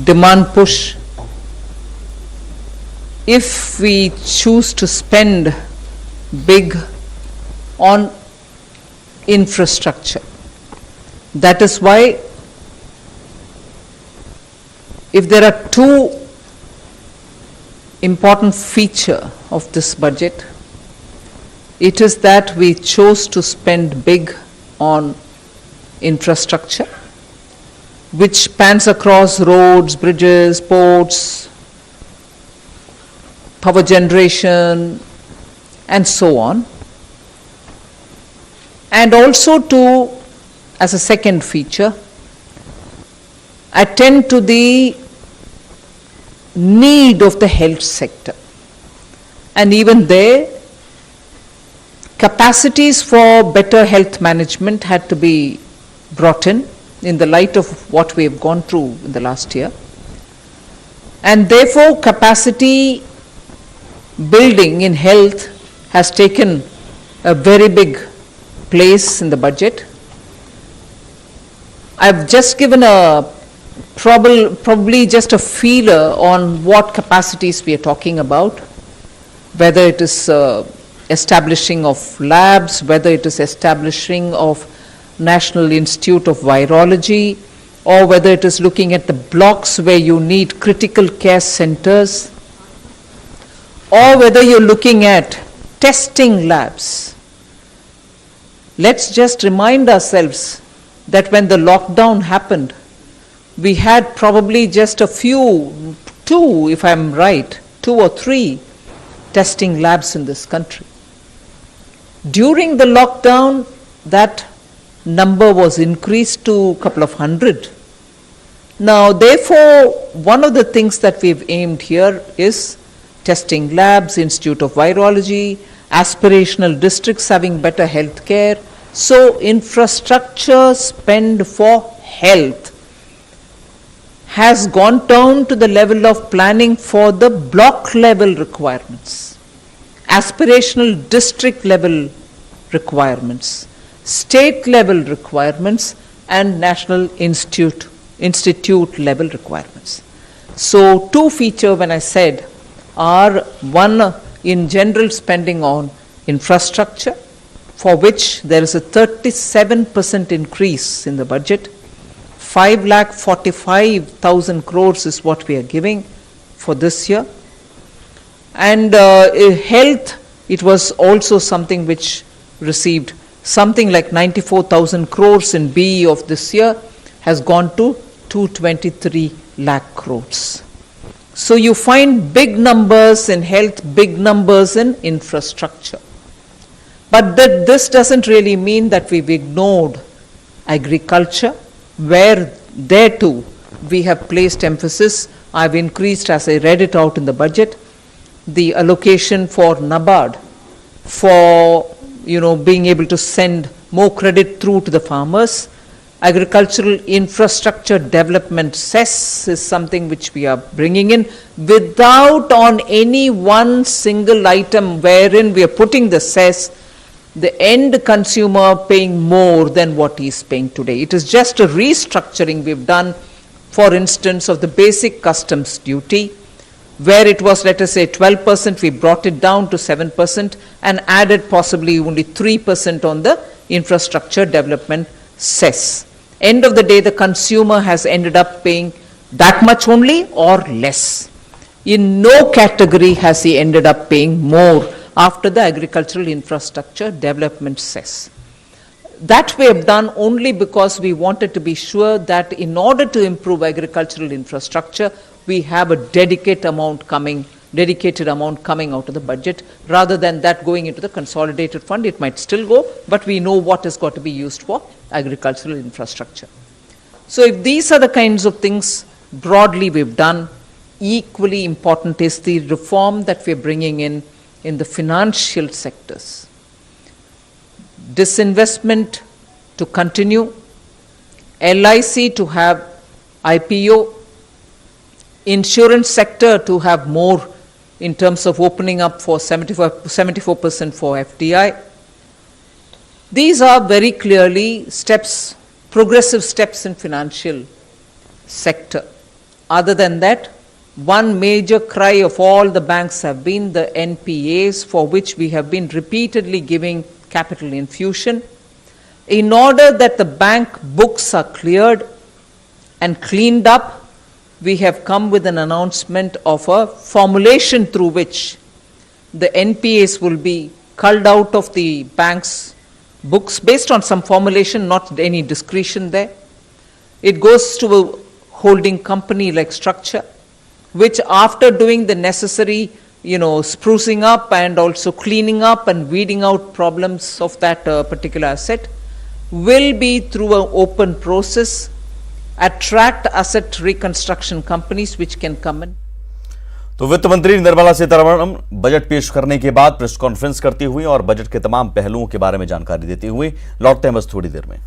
demand push, if we choose to spend big on infrastructure. That is why, if there are two important features of this budget, it is that we chose to spend big on infrastructure, which spans across roads, bridges, ports, power generation, and so on. And also to, as a second feature, attend to the need of the health sector. And even there, capacities for better health management had to be brought in the light of what we have gone through in the last year. And therefore, capacity building in health has taken a very big place in the budget. I've just given a probably just a feeler on what capacities we are talking about, whether it is establishing of labs, whether it is establishing of National Institute of Virology, or whether it is looking at the blocks where you need critical care centers, or whether you're looking at testing labs. Let's just remind ourselves that when the lockdown happened, we had probably just a few, two, if I'm right, 2 or 3 testing labs in this country. During the lockdown, that number was increased to a couple of hundred. Now, therefore, one of the things that we've aimed here is testing labs, Institute of Virology, aspirational districts having better health care. So, infrastructure spend for health has gone down to the level of planning for the block level requirements, aspirational district level requirements, state level requirements, and national institute level requirements. So, two features when I said are one in general spending on infrastructure, for which there is a 37% increase in the budget. 5,45,000 crores is what we are giving for this year. And health, it was also something which received something like 94,000 crores in BE of this year, has gone to 223 lakh crores. So you find big numbers in health, big numbers in infrastructure. But this doesn't really mean that we've ignored agriculture, where there too we have placed emphasis. I've increased, as I read it out in the budget, the allocation for NABARD for being able to send more credit through to the farmers. Agricultural infrastructure development cess is something which we are bringing in without on any one single item wherein we are putting the cess, the end consumer paying more than what he is paying today. It is just a restructuring we've done, for instance, of the basic customs duty, where it was, let us say, 12%, we brought it down to 7% and added possibly only 3% on the infrastructure development cess. End of the day, the consumer has ended up paying that much only or less. In no category has he ended up paying more after the agricultural infrastructure development cess. That we have done only because we wanted to be sure that in order to improve agricultural infrastructure, we have a dedicated amount coming out of the budget, rather than that going into the consolidated fund. It might still go, but we know what has got to be used for agricultural infrastructure. So if these are the kinds of things broadly we've done, equally important is the reform that we're bringing in the financial sectors. Disinvestment to continue, LIC to have IPO, insurance sector to have more in terms of opening up for 74% for FDI. These are very clearly steps, progressive steps in financial sector. Other than that, one major cry of all the banks have been the NPAs, for which we have been repeatedly giving capital infusion. In order that the bank books are cleared and cleaned up, we have come with an announcement of a formulation through which the NPAs will be culled out of the bank's books based on some formulation, not any discretion there. It goes to a holding company like structure, which after doing the necessary, sprucing up and also cleaning up and weeding out problems of that particular asset, will be through an open process attract asset reconstruction companies which can come in. तो वित्त मंत्री Nirmala Sitharaman budget पेश करने के बाद press conference करती हुई और बजट के तमाम पहलुओं के बारे में जानकारी देती हुई लौटते हैं बस थोड़ी देर में।